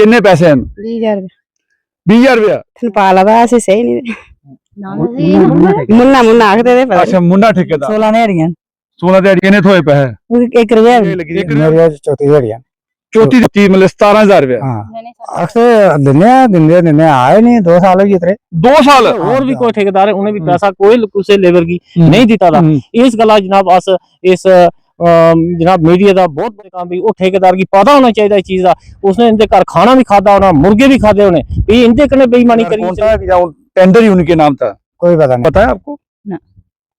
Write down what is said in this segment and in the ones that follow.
किन्ने पैसे हैं? 20,000 20,000 रुपया। तन पाला दा असी सही नहीं मुन्ना मुन्ना आखदे दे पता अच्छा मुंडा ठेकेदार 16 नेड़ियां 16 दिहाड़ी किन्ने थोए पैसे? 1 रुपया मेरे चौथी दिहाड़ियां चौथी दी मतलब 17,000 रुपया। हां अक्सर दिने आए नहीं 2 साल हो गए तेरे 2 साल और भी कोई ठेकेदार है उन्हें भी पैसा कोई उसे लेबर की नहीं दिता था। इस गला जनाब अस इस जनाब मीडिया का बहुत बड़ा काम भी वो ठेकेदार की पता होना चाहिए इस चीज का। उसने इनके घर खाना भी खादा होना, मुर्गे भी खादे होने, ये इनके कने बेईमानी करी। टेंडर ही उनके नाम था, कोई पता नहीं। पता है आपको ना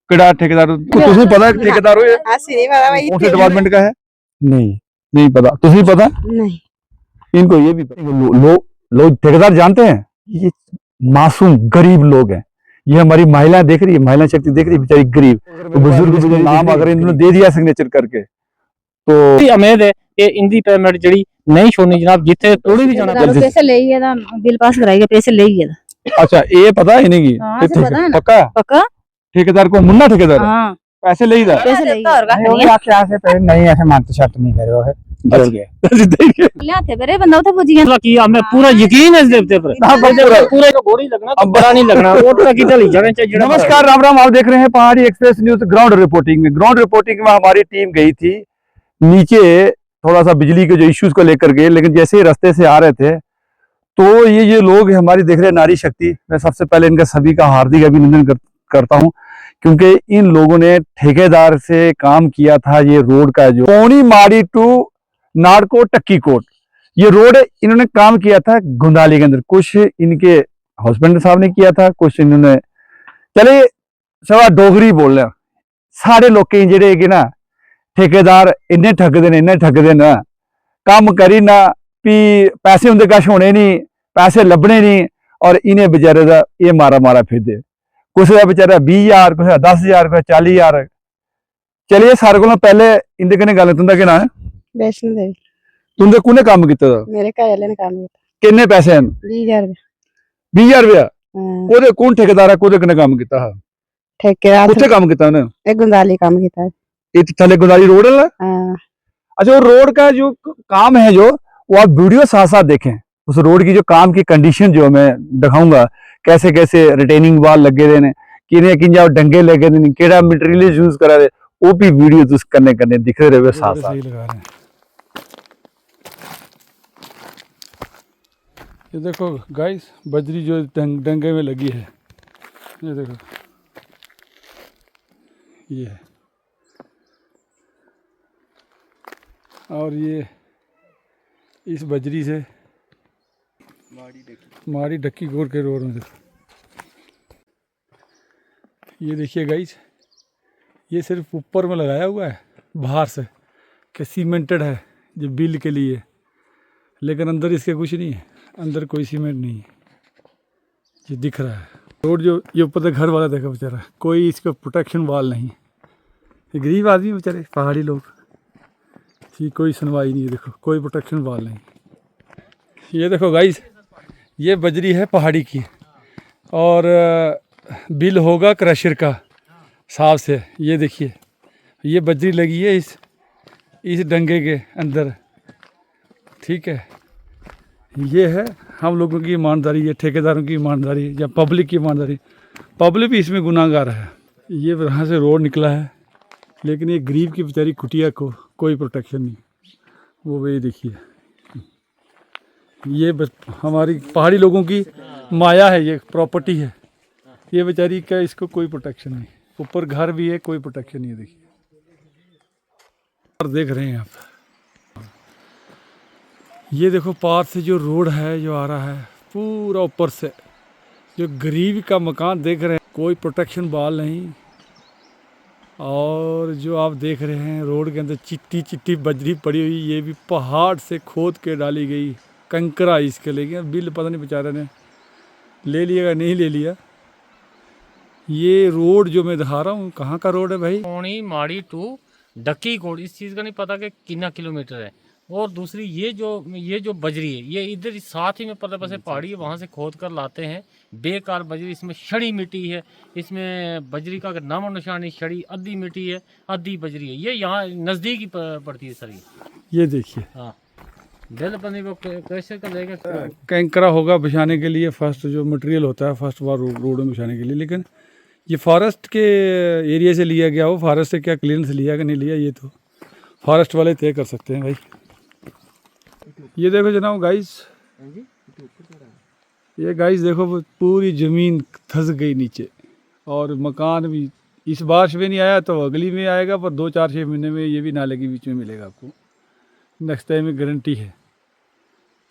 केड़ा ठेकेदार? तुझे पता है ठेकेदार हो ये असी नहीं पता भाई कौन से डिपार्टमेंट का है? नहीं नहीं पता। तुझे पता? नहीं इनको ये भी पता। लोग ठेकेदार जानते हैं ये मासूम गरीब लोग हैं। ये हमारी महिला देख रही है, महिला शक्ति देख रही है, बेचारी गरीब। तो बुजुर्ग नाम अगर इन्होंने दे दिया सिग्नेचर करके तो उम्मीद है कि इनकी पेमेंट जड़ी नहीं छोड़नी जनाब, जिथे थोड़ी भी जाना। पैसे ले गया था, बिल पास कराएगा, पैसे ले गया था। अच्छा ये पता है इन्हें की? हाँ, पता है ना। पक्का पक्का ठेकेदार को मुन्ना ठेकेदार हाँ पैसे ले जा पैसे ले गया। नहीं ऐसे मानते शर्त नहीं करे हो है जल गया ले थे मेरे बंदा उठे पूछ गया कि हमें पूरा यकीन है इस देवते पर। पूरा गोली लगना तो बड़ा नहीं लगना वो तो की चली जाने चाहिए। नमस्कार राम राम, आप देख रहे हैं पहाड़ी एक्सप्रेस न्यूज ग्राउंड रिपोर्टिंग में। ग्राउंड रिपोर्टिंग में हमारी टीम गई थी नीचे थोड़ा सा बिजली के जो इश्यूज को लेकर गए, लेकिन जैसे ही रास्ते से आ रहे थे तो ये लोग हमारी देख रहे हैं नारी शक्ति। मैं सबसे पहले इनका सभी का हार्दिक अभिनंदन करता हूं क्योंकि इन लोगों ने ठेकेदार से काम किया था। ये रोड का जो पौनी माड़ी टू नाड़कोट टक्की कोट ये रोड इन्होंने काम किया था गुंदाली के अंदर। कुछ इनके हस्बैंड साहब ने किया था, कुछ इन्होंने चले सवा डोगरी बोल रहे सारे लोग जेडे ना ठेकेदार इन्ने ठगदे ना काम करी ना भी पैसे उनके कश होने नहीं, पैसे लभने नहीं और इन्हें बेचारे का ये मारा फिरदे। कुछ का बेचारा 20,000, कुछ 10,000, कुछ 40,000। चलिए सारे को पहले इंदे कने गल तुंदा केना है? वैष्णो देवी तुंदे कुने काम कीता दा? मेरे घर वाले ने काम किया। किन्ने पैसे हैं? 20,000 20,000 रुपया। हां ओदे कौन ठेकेदार है, कोदे कने काम कीता है? ठेकेदार कुत्थे काम कीता ने? एक गुंदाली काम किया है। ये थले गुंदाली रोड है ना? हां अच्छा वो रोड का जो काम है जो वो आप वीडियो साथ साथ देखें। उस रोड की जो काम की कंडीशन जो मैं दिखाऊंगा कैसे कैसे रिटेनिंग वाल लगे देने किने किंजा डंगे लगे देने केड़ा मटेरियल यूज करा दे वो भी वीडियो तुस करने दिख रहे साथ साथ लगा रहे हैं। ये देखो गाइस बजरी जो डंगे में लगी है, ये देखो ये है। और ये इस बजरी से माड़ी डक्की गोर के रोड में ये देखिए गाइस, ये सिर्फ ऊपर में लगाया हुआ है बाहर से कि सीमेंटेड है जो बिल के लिए, लेकिन अंदर इसके कुछ नहीं है, अंदर कोई सीमेंट नहीं है। ये दिख रहा है रोड जो ये ऊपर से घर वाला देखा बेचारा, कोई इसका प्रोटेक्शन वाल नहीं। ये गरीब आदमी बेचारे पहाड़ी लोग, ठीक कोई सुनवाई नहीं है। देखो कोई प्रोटेक्शन वाल नहीं। ये देखो गाइस ये बजरी है पहाड़ी की और बिल होगा क्रशर का साफ से। ये देखिए ये बजरी लगी है इस डंगे के अंदर, ठीक है। ये है हम लोगों की ईमानदारी, ये ठेकेदारों की ईमानदारी या पब्लिक की ईमानदारी। पब्लिक भी इसमें गुनाहगार है। ये यहाँ से रोड निकला है लेकिन ये गरीब की बेचारी कुटिया को कोई प्रोटेक्शन नहीं। वो वही देखिए ये बस हमारी पहाड़ी लोगों की माया है, ये प्रॉपर्टी है। ये बेचारी का इसको कोई प्रोटेक्शन नहीं, ऊपर घर भी है कोई प्रोटेक्शन नहीं है। देखिए और देख रहे हैं आप ये देखो पार से जो रोड है जो आ रहा है पूरा ऊपर से, जो गरीब का मकान देख रहे हैं कोई प्रोटेक्शन वाल नहीं। और जो आप देख रहे हैं रोड के अंदर चिट्टी चिट्टी बजरी पड़ी हुई, ये भी पहाड़ से खोद के डाली गई कंकरा इसके, लेकिन बिल पता नहीं बेचारे ने ले लिया या नहीं ले लिया। ये रोड जो मैं दिखा रहा हूँ कहाँ का रोड है भाई? पौनी माड़ी टू डक्की कोट, इस चीज़ का नहीं पता कि कितना किलोमीटर है। और दूसरी ये जो बजरी है ये इधर साथ ही में पता से पहाड़ी है, वहाँ से खोद कर लाते हैं बेकार बजरी। इसमें छड़ी मिट्टी है, इसमें बजरी का नामो निशान नहीं, छड़ी आधी मिट्टी है आधी बजरी है। ये यहाँ नज़दीक ही पड़ती है सर। ये देखिए हाँ बिल बने वो कैसे का लेगा? कैंकरा होगा बिछाने के लिए, फर्स्ट जो मटेरियल होता है फर्स्ट बार रोड में बिछाने के लिए। लेकिन ये फॉरेस्ट के एरिया से लिया गया हो, फॉरेस्ट से क्या क्लियरेंस लिया कि नहीं लिया ये तो फॉरेस्ट वाले तय कर सकते हैं भाई। ये देखो जनाब गाइस, ये गाइस देखो वो पूरी ज़मीन धंस गई नीचे, और मकान भी इस बारिश में नहीं आया तो अगली में आएगा, पर 2-4-6 महीने में ये भी नाले के बीच में मिलेगा आपको। नेक्स्ट टाइम में गारंटी है।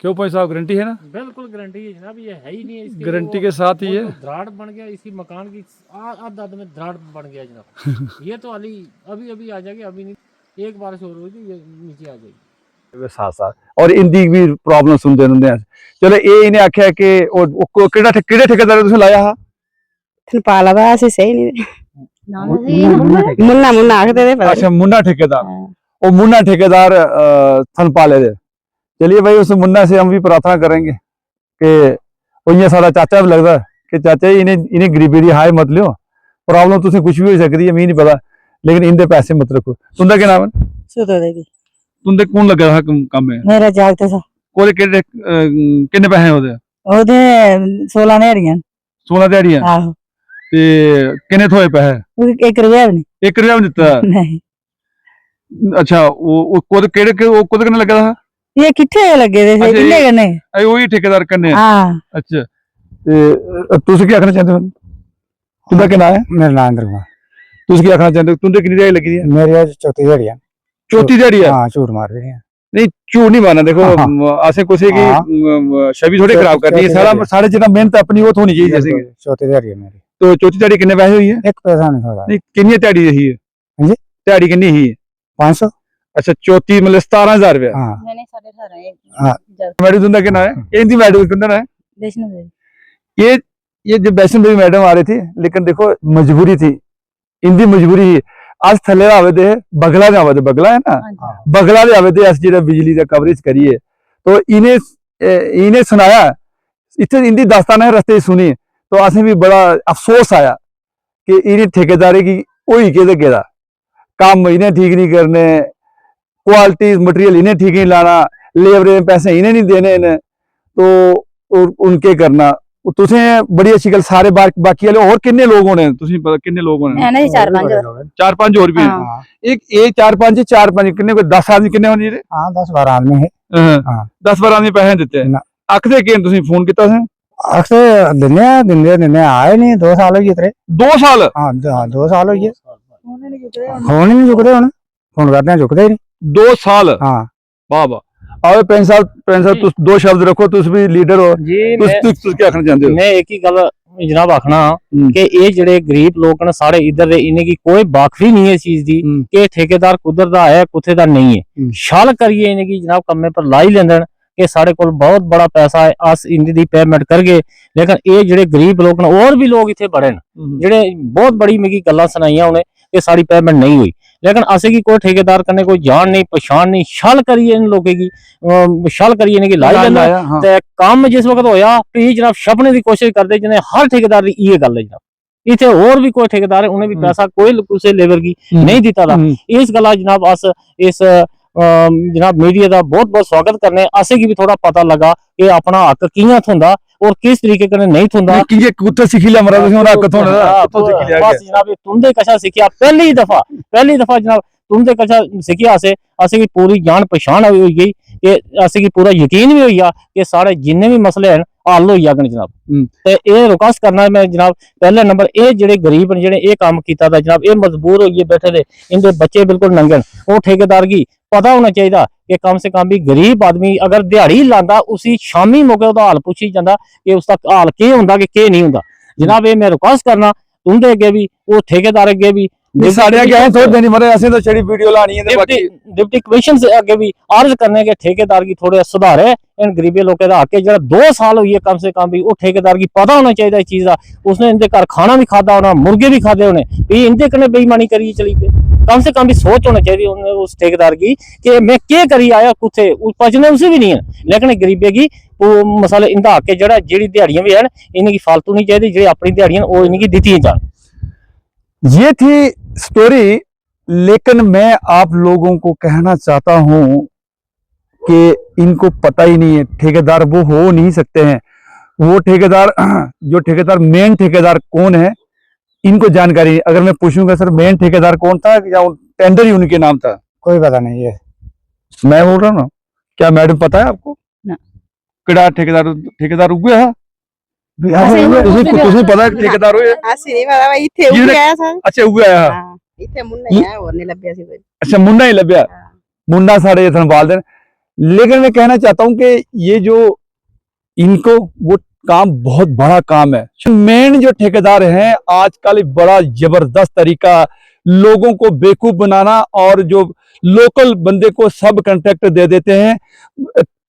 क्यों भाई साहब, गारंटी है ना? बिल्कुल गारंटी है जनाब, ये है ही नहीं है इसकी। गारंटी के साथ ही है। दराड़ बन गया इसी मकान की, आध में दराड़ बन गया जनाब। ये तो अभी अभी आ जाएगी, अभी नहीं, एक बारिश और होगी ये नीचे आ जाएगी। साथ साथ और इंदी भी प्रॉब्लम सुनते रहंदे। चलो ये इन्हें आख्या कि केड़ा ठेकेदार तुसें लाया हा? पाला दा असी सही नहीं मुन्ना आखदे दे पता। अच्छा मुन्ना ठेकेदार, वो मुन्ना ठेकेदार थन पाले दे। चलिए भाई उस मुन्ना से हम भी प्रार्थना करेंगे कि वो ये सारा चाचा भी लगता कि चाचा इन्हें गरीबी दी हाय मत लियो, प्रॉब्लम तुसें कुछ भी हो सकती है, मी नहीं पता, लेकिन इनके पैसे मत रखो। तुंदा क्या नाम है? सुतो देगी तुंदे कौन लगा था काम में? मेरा जागते सा कोले किन्ने पैसे ओदे? ओदे 16 नेड़ियां 16 दिहाड़ियां आहो ते किन्ने थोए पैसे? 1 रुपया भी नहीं। 1 रुपया भी दिता? नहीं अच्छा वो कोदे कन्ने लगा था? ये किथे लगे दे अच्छा, किन्ने कन्ने? अरे वही ठेकेदार कन्ने। हां अच्छा ते तुस क्या आखना चाहते हो? तुंदा क्या नाम है? मेरा नाम इंद्र कुमार। तुस क्या आखना चाहते हो? तुंदे कितनी दिहाड़ी लगी दी है? मेरी आज चौथी दिहाड़ी है। चौथी दिहाड़ी है? हाँ झूठ मार रही है। नहीं झूठ नहीं मारना, देखो हाँ। आसे कुसे की छवि थोड़ी खराब करनी है, सारा सारे जितना मेहनत अपनी वो होनी चाहिए। जैसे चौथी दिहाड़ी है मेरी। तो चौथी दिहाड़ी किन्ने पैसे हुई है? 1 पैसा नहीं थोड़ा। नहीं किन्नी दिहाड़ी रही है? हाँ जी? दिहाड़ी किन्नी ही है? 500। अच्छा चौथी मतलब 17,000 रुपया। हाँ मैंने 18.5 हाँ। मैडम तुंदा क्या नाम है? इंदी मैडम तुंदा नाम है? वैष्णो देवी। ये जो वैष्णो देवी मैडम आ रही थी, लेकिन देखो मजबूरी थी, इंदी मजबूरी ही। आज थले आवे दे बगला दे आवे दे, बगला है ना, बगला दे आवे दे अस जेड़ा बिजली दा कवरेज करिए, तो इन्हें सुनाया इत्थे इंदी दास्तान है रस्ते सुनी, तो असें भी बड़ा अफसोस आया कि इन्हें ठेकेदारी की होई केदा काम इन्हें ठीक नहीं करने, क्वालिटी मटेरियल इन्हें ठीक नहीं लाना, लेबर पैसे इन्हें नहीं देने ने, तो उनके करना। तुसें बड़ी अच्छी गल, सारे बाकी वाले और किन्ने लोग होने? तुसें पता किन्ने लोग होने? है ना 4-5 और भी हाँ। एक 4-5 किन्ने कोई 10 आदमी किन्ने होने? हाँ 10-12 आदमी है। हाँ 10-12 आदमी पैसे दिते ना। आखदे कि तुसें फोन किता से? अक्सर दिने आए नहीं। 2 साल हो गए। 2 साल? हाँ 2 साल हो गए। फोन ही नहीं चुकते होने, फोन करते हैं चुकते ही नहीं। 2 साल? हाँ वाह वाह। आओ पैन साहब तुस 2 शब्द रखो, तुस भी लीडर हो जी। तुस क्या आखना चाहते हो? मैं एक ही गल जनाब आखना कि ये जेड़े गरीब लोग न सारे इधर दे, इन्हें की कोई बाखवी नहीं है इस चीज दी कि ठेकेदार कुदर दा है कुथे दा नहीं है। शल करिए इन्हें की जनाब कम्मे पर लाई लेंदन कि साढ़े कोल बहुत बड़ा पैसा है, अस इंदी दी पेमेंट करगे। लेकिन ये जेड़े गरीब लोग न, और भी लोग इत्थे बड़े न जेड़े बहुत बड़ी मिगी गल्लां सुनाइयां उन्हें कि साड़ी पेमेंट नहीं हुई, लेकिन असें की कोई ठेकेदार कन्नै कोई जान नहीं पछान नहीं। शल करिए इन लोगों की, शल करिए इन्हें की लाई लेंदा ते काम जिस वक्त होया भी जनाब छपने की कोशिश करते, जिन्हें हर ठेकेदार की ये गल है जनाब। इत्थे और भी कोई ठेकेदार है, उन्हें भी पैसा कोई कुसै लेबर की नहीं दिता था। इस गल्ला जनाब अस इस जनाब मीडिया का बहुत बहुत स्वागत करने। असें की भी थोड़ा पता लगा कि अपना हक कियां थोंदा और किस तरीके कन्नै नहीं थोंदा। कुत्थे सीखी लिया मरा तुसें हक थोंदा दा? कुत्थों सीखी लिया? बस जनाब ये तुंदे कशा सीखिया, पहली दफा जनाब तुंदे कशा सीखिया। असें की पूरी जान पछान होई गई कि असें की पूरा यकीन भी होई गया कि सारे जिन्ने भी मसले हैं हल होई जागन जनाब। ते ये रिक्वेस्ट करना मैं जनाब, पहले नंबर ये जेड़े गरीब ने जेड़े ये काम कीता था जनाब, ये मजबूर होइए बैठे दे, इनके बच्चे बिल्कुल नंगे न। वो ठेकेदार की पता होना चाहिए कि कम से कम भी गरीब आदमी अगर दिहाड़ी लांदा, उसी शामी मौके उसका हाल पुछी जांदा कि उसका हाल केह् हुंदा कि केह् नहीं हुंदा। जनाब ये मैं रिक्वेस्ट करना तुंदे अगे भी, वो ठेकेदार अगे भी, साढ़े अगे है थोड़े दिन मरे, असें तो छड़ी वीडियो लानी है। डिप्टी कमीशन से अगे भी अर्ज करने के ठेकेदार की थोड़े सुधारे इन गरीबी लोगों का हक है। जरा 2 साल हुई है कम से कम भी, वो ठेकेदार की पता होना चाहिए इस चीज का। उसने इनके घर खाना भी खादा होना, मुर्गे भी खादे होने, भी इनके कन्नै बेईमानी करी चली पे। कम से कम भी सोच होना चाहिए उस ठेकेदार की कि मैं क्या करी आया कुथे, पचने उसे भी नहीं है। लेकिन गरीबे की मसाले इंदा हक है, जरा जेड़ी दिहाड़ियां भी है इनकी फालतू नहीं चाहिए, जेड़ी अपनी दिहाड़ियां वो इनकी दित्तियां जान। ये थी स्टोरी, लेकिन मैं आप लोगों को कहना चाहता हूं कि इनको पता ही नहीं है। ठेकेदार वो हो नहीं सकते हैं। वो ठेकेदार जो ठेकेदार मेन ठेकेदार कौन है इनको जानकारी नहीं। अगर मैं पूछूंगा सर मेन ठेकेदार कौन था या टेंडर ही उनके नाम था, कोई पता नहीं है। मैं बोल रहा हूँ ना, क्या मैडम पता है आपको ना। केड़ा ठेकेदार ठेकेदार उगे है ऐसे ही तुझे पता है ठेकेदार हो ਅਸੀਂ ਨਹੀਂ ਪਤਾ ਬਈ ਇੱਥੇ ਉੱਗ ਗਿਆ ਸਰ अच्छा उगे आया ਹਾਂ ਇੱਥੇ ਮੁੰਨਾ ਹੀ ਆ ਹੋਰ ਨਹੀਂ ਲੱਭਿਆ ਸੀ ਕੋਈ अच्छा मुन्ना ही लभ्या मुन्ना साढ़े ये संभाल देन। लेकिन मैं कहना चाहता हूं कि ये जो इनको वो काम बहुत बड़ा काम है। मेन जो ठेकेदार हैं आजकल बड़ा जबरदस्त तरीका लोगों को बेवकूफ बनाना और जो लोकल बंदे को सब कॉन्ट्रैक्ट दे देते हैं,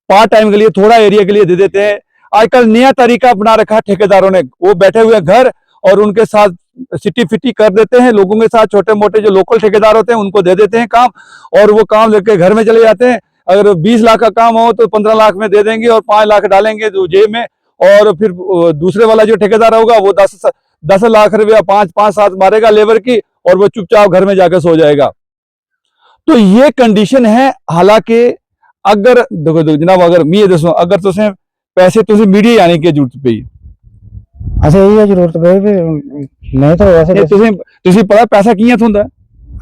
पार्ट टाइम के लिए थोड़ा एरिया के लिए दे देते हैं। आजकल नया तरीका अपना रखा ठेकेदारों ने, वो बैठे हुए घर और उनके साथ सिटी फिटी कर देते हैं लोगों के साथ। छोटे मोटे जो लोकल ठेकेदार होते हैं उनको दे देते हैं काम और वो काम लेके घर में चले जाते हैं। अगर 20 लाख का काम हो तो 15 लाख में दे देंगे और 5 लाख डालेंगे तो जेब में, और फिर दूसरे वाला जो ठेकेदार होगा वो 10 लाख रुपया 5-7 मारेगा लेबर की और वो चुपचाप घर में जाकर सो जाएगा। तो ये कंडीशन है। हालांकि अगर देखो जनाब, अगर मैं ये दसो अगर तुसे पैसे तुसे मीडिया आने की जरूरत पई अच्छा ये जरूरत पे भी नहीं तो वैसे ਇਹ ਤੁਸੀਂ ਪਤਾ ਪੈਸਾ ਕਿਵੇਂ ਹੁੰਦਾ?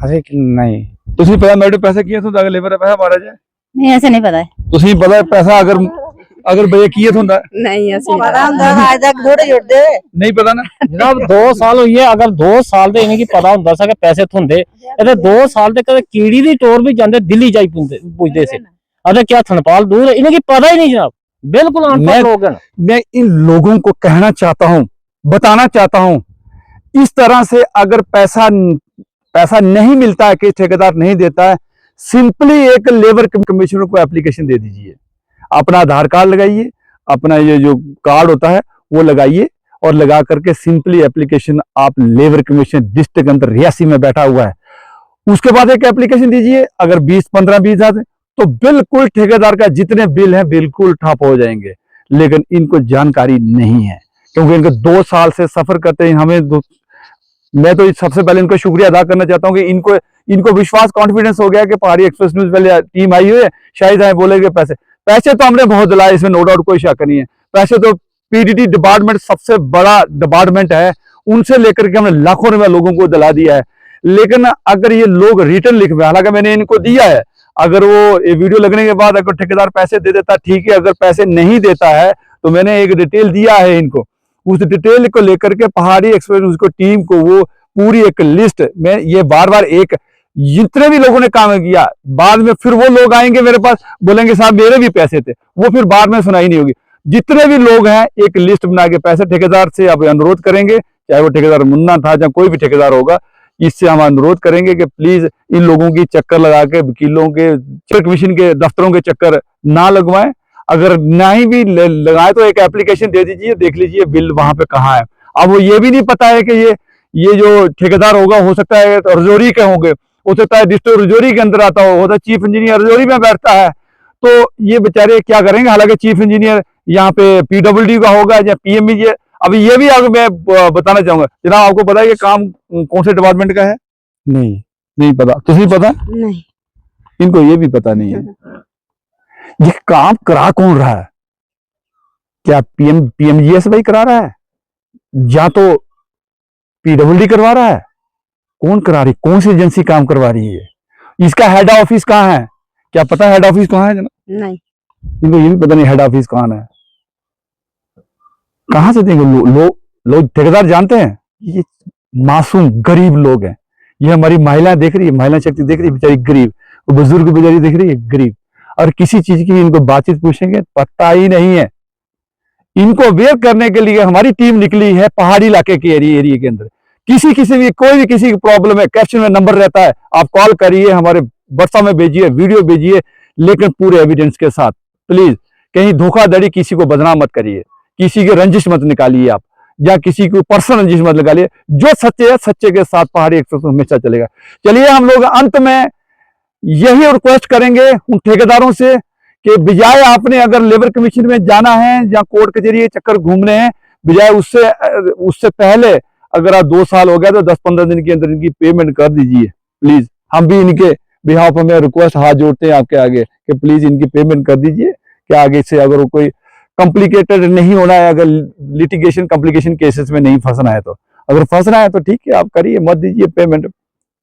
ਅਸੀਂ नहीं ਤੁਸੀਂ ਪਤਾ ਮੈਡਮ ਪੈਸਾ ਕਿਵੇਂ ਹੁੰਦਾ? ਅਗਰ ਲੇਬਰ ਦਾ ਪੈਸਾ ਮਾਰਾ ਜਾਏ नहीं ऐसे नहीं पता है। ਤੁਸੀਂ ਪਤਾ ਪੈਸਾ ਅਗਰ ਬਈ ਕਿਵੇਂ ਹੁੰਦਾ? ਨਹੀਂ ਅਸੀਂ ਪਤਾ ਹੁੰਦਾ ਅੱਜ ਤੱਕ ਥੋੜੇ ਜੁੜਦੇ ਨਹੀਂ ਪਤਾ ਨਾ। जनाब 2 साल हुई है, अगर 2 साल ਦੇ इन्हें की पता ਹੁੰਦਾ ਸੀ ਕਿ ਪੈਸੇ ਹੁੰਦੇ ਇਹਦੇ 2 ਸਾਲ ਦੇ ਕਦੇ ਕੀੜੀ ਦੀ ਟੋਰ ਵੀ ਜਾਂਦੇ ਦਿੱਲੀ ਜਾਈ ਪੁੱਛਦੇ ਸੀ। अरे क्या थनपाल दूर है, इन्हें की पता ही नहीं जनाब, बिल्कुल अनपढ़ लोग हैं। मैं इन लोगों को कहना चाहता हूं, बताना चाहता हूं, इस तरह से अगर पैसा नहीं मिलता है कि ठेकेदार नहीं देता है, सिंपली एक लेबर कमिश्नर को एप्लीकेशन दे दीजिए। अपना आधार कार्ड लगाइए, अपना ये जो कार्ड होता है वो लगाइए और लगा करके सिंपली एप्लीकेशन आप लेबर कमीशन डिस्ट्रिक्ट के अंदर रियासी में बैठा हुआ है उसके बाद एक एप्लीकेशन दीजिए। अगर 20-15-20 हजार तो बिल्कुल ठेकेदार का जितने बिल हैं बिल्कुल ठप हो जाएंगे। लेकिन इनको जानकारी नहीं है क्योंकि इनको 2 साल से सफर करते हैं। मैं तो सबसे पहले इनको शुक्रिया अदा करना चाहता हूं कि इनको विश्वास कॉन्फिडेंस हो गया कि पहाड़ी एक्सप्रेस न्यूज पहले टीम आई हुई है, शायद आए बोलेंगे पैसे तो हमने बहुत दिलाए, इसमें नो डाउट कोई शक नहीं है। पैसे तो पीडीटी डिपार्टमेंट सबसे बड़ा डिपार्टमेंट है, उनसे लेकर के हमने लाखों रुपया लोगों को दिला दिया है। लेकिन अगर ये लोग रिटर्न लिख में, हालांकि मैंने इनको दिया है, अगर वो ये वीडियो लगने के बाद अगर ठेकेदार पैसे दे देता ठीक है, अगर पैसे नहीं देता है तो मैंने एक डिटेल दिया है इनको, उस डिटेल को लेकर के पहाड़ी एक्सप्रेस उसको टीम को वो पूरी एक लिस्ट में ये बार एक जितने भी लोगों ने काम किया बाद में फिर वो लोग आएंगे मेरे पास बोलेंगे साहब मेरे भी पैसे थे, वो फिर बाद में सुनाई नहीं होगी। जितने भी लोग हैं एक लिस्ट बना के पैसे ठेकेदार से अब अनुरोध करेंगे, चाहे वो ठेकेदार मुन्ना था या कोई भी ठेकेदार होगा, इससे हम अनुरोध करेंगे कि प्लीज इन लोगों की चक्कर लगा के वकीलों के कमीशन के दफ्तरों के चक्कर ना लगवाएं। अगर नहीं भी लगाए तो एक एप्लीकेशन दे दीजिए, देख लीजिए बिल वहां पे कहाँ है। अब वो ये भी नहीं पता है कि ये जो ठेकेदार होगा हो सकता है रजौरी के होंगे, हो सकता है डिस्ट्रिक्ट रजौरी के अंदर आता हो, चीफ इंजीनियर रजौरी में बैठता है, तो ये बेचारे क्या करेंगे। हालांकि चीफ इंजीनियर यहाँ पे पीडब्ल्यूडी का होगा या पीएमई। अभी ये भी आगे मैं बताना चाहूंगा जनाब, आपको पता है कि काम कौन से डिपार्टमेंट का है? नहीं पता। तुझे पता? नहीं, इनको ये भी पता नहीं है। ये काम करा कौन रहा है? क्या पीएमजीएस भाई करा रहा है या तो पीडब्ल्यूडी करवा रहा है? कौन करा रही, कौन सी एजेंसी काम करवा रही है? इसका हेड ऑफिस कहाँ है? क्या पता हेड ऑफिस कहाँ है जनाब? नहीं, इनको ये भी पता नहीं हेड ऑफिस कहाँ है। कहां से देंगे लोग ठेकेदार जानते हैं? ये मासूम गरीब लोग हैं। ये हमारी महिलाएं देख रही है, महिला शक्ति देख रही है, बेचारी गरीब, बुजुर्ग बेचारी देख रही है गरीब, और किसी चीज की इनको बातचीत पूछेंगे पता ही नहीं है। इनको अवेयर करने के लिए हमारी टीम निकली है पहाड़ी इलाके के एरिया के अंदर। किसी भी कोई भी किसी की प्रॉब्लम है, कैप्शन में नंबर रहता है, आप कॉल करिए, हमारे व्हाट्सएप में भेजिए, वीडियो भेजिए, लेकिन पूरे एविडेंस के साथ। प्लीज कहीं धोखाधड़ी, किसी को बदनाम मत करिए, किसी की रंजिश मत निकालिए आप, या किसी को पर्सनल रंजिश मत निकालिए। जो सच्चे है सच्चे के साथ पहाड़ी एक्सप्रेस हमेशा चलेगा। चलिए हम लोग अंत में यही रिक्वेस्ट करेंगे उन ठेकेदारों से कि बजाय आपने अगर लेबर कमीशन में जाना है या कोर्ट कचहरी चक्कर घूमने हैं, बजाय उससे पहले अगर आप 2 साल हो गया तो 10-15 दिन के अंदर इनकी पेमेंट कर दीजिए प्लीज। हम भी इनके बिहाफ में रिक्वेस्ट हाथ जोड़ते हैं आपके आगे कि प्लीज इनकी पेमेंट कर दीजिए, कि आगे से अगर कोई कॉम्प्लिकेटेड नहीं होना है, अगर लिटिगेशन कॉम्प्लिकेशन केसेस में नहीं फंसना है तो, अगर फंसना है तो ठीक है आप करिए, मत दीजिए पेमेंट।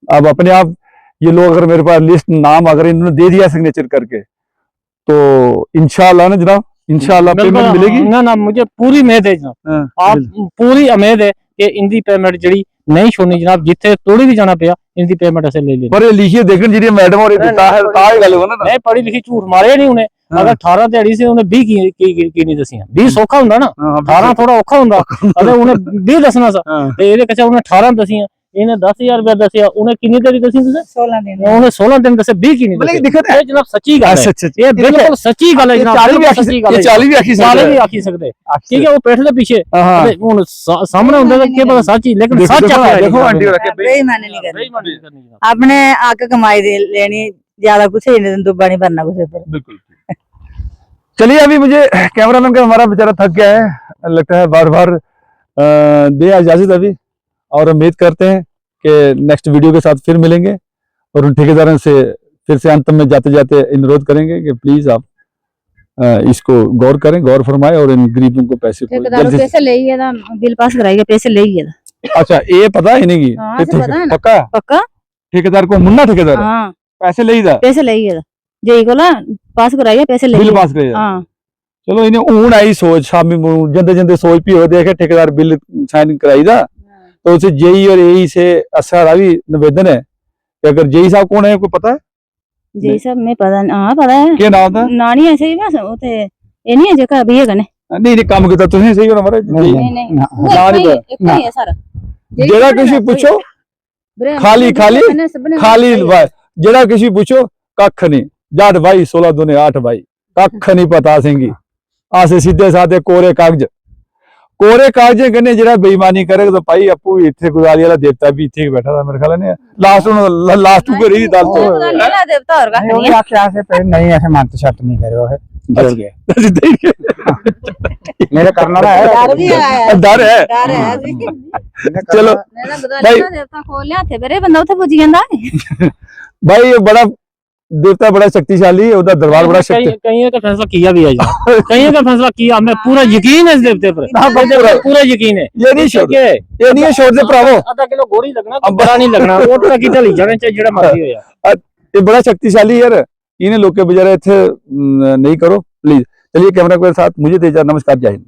अब अपने आप ये लोग अगर मेरे पास लिस्ट नाम अगर इन्होंने दे दिया सिग्नेचर करके तो इंशाल्लाह ना जनाब, इंशाल्लाह पेमेंट मिलेगी। ना ना मुझे पूरी उम्मीद है जनाब, आप पूरी उम्मीद है कि इनकी पेमेंट जी नहीं छोड़नी जनाब, जिथे तोड़ी भी जाना पिया इनकी पेमेंट ऐसे ले ली। पर लिखिए देखन जी मैडम और दिता है ता ही गल होना ना, नहीं पढ़ी लिखी झूठ मारे नहीं उन्हें। अगर 18 दिहाड़ी से उन्हें 20 की नहीं दसियां, 20 सौखा हुंदा ना, 18 थोड़ा औखा हुंदा, अगर उन्हें 20 दसना सा ते ਇਹਦੇ कच्चा उन्हें 18 दसियां, इन्हें 10,000 रुपया दसिया, उन्हें कितनी देरी दसी तुसे 16 दिन, उन्हें 16 दिन दसे 20 की नहीं दसे। दिक्कत है जनाब, सच्ची गल है, ये बिल्कुल सच्ची गल है जनाब, 40 भी आखी सकते, 40 भी आखी सकते, ठीक है। वो पेट दे पीछे हुन सामने हुंदा कि पता सच्ची, लेकिन सच है। देखो आंटी रखे बेईमानी नहीं करनी, अपने आके कमाई दे लेनी, ज्यादा कुछ ही नहीं, दुब्बा नहीं भरना कुछ ऊपर। बिल्कुल। चलिए अभी मुझे कैमरामैन का हमारा बेचारा थक गया है, लगता है बार बार दे इजाजत अभी, और उम्मीद करते हैं कि नेक्स्ट वीडियो के साथ फिर मिलेंगे और उन ठेकेदारों से फिर से अंत में जाते जाते अनुरोध करेंगे कि प्लीज आप इसको गौर करें, गौर फरमाएं और इन गरीबों को पैसे पैसे ले बिल पास कराइए, पैसे ले। अच्छा ये पता है इन्हें पक्का पक्का ठेकेदार को मुन्ना ठेकेदार पैसे ले पैसे ले जेई को पास कराइए, पैसे ले बिल पास कराइए। चलो इन्हें ऊन आई सोच, शामी जंदे जंदे सोच भी हो देखे ठेकेदार बिल साइन कराई दा, तो उसे जेई और एई से सारा भी निवेदन है कि अगर जेई साहब कौन है कोई पता है? जेई साहब में पता पता है क्या नाम था? नानी ऐसे ही बस ओते ए नहीं है जेका भैया कने नहीं काम करता तुझे सही हो हमारे नहीं एक ही है सारा, जेड़ा किसी पूछो खाली खाली खाली जेड़ा किसी पूछो कख नहीं, जाट भाई 16 दूने 8 भाई, कख नहीं पता सिंगी आसे सीधे साधे कोरे कागजे कने जेड़ा बेईमानी करेगा तो भाई अपू इथे गुजारी वाला देवता भी इथे बैठा था मेरे ख्याल ने लास्ट को रही दाल तो देवता और का नहीं आख्या से पे नहीं ऐसे मानते शर्त नहीं करे है, बच गए मेरे करना है, डर भी है, डर है चलो भाई देवता खोल लिया थे मेरे बंदा उथे पहुंच गया भाई ये बड़ा देवता बड़ा शक्तिशाली है, उधर दरबार बड़ा शक्ति, कहीं का फैसला किया भी है कहीं का फैसला किया, हमें पूरा यकीन है इस देवते पर, पूरा यकीन है। ये नहीं छोड़ दे भरावो, आधा किलो गोरी लगना बड़ा नहीं लगना, वो तो की ढली जाने चाहिए जेड़ा मर्जी हो यार, ये बड़ा शक्तिशाली यार, इन्हें लोग के बेचारे थे नहीं करो प्लीज। चलिए कैमरा के साथ मुझे दे जा, नमस्कार, जय हिंद।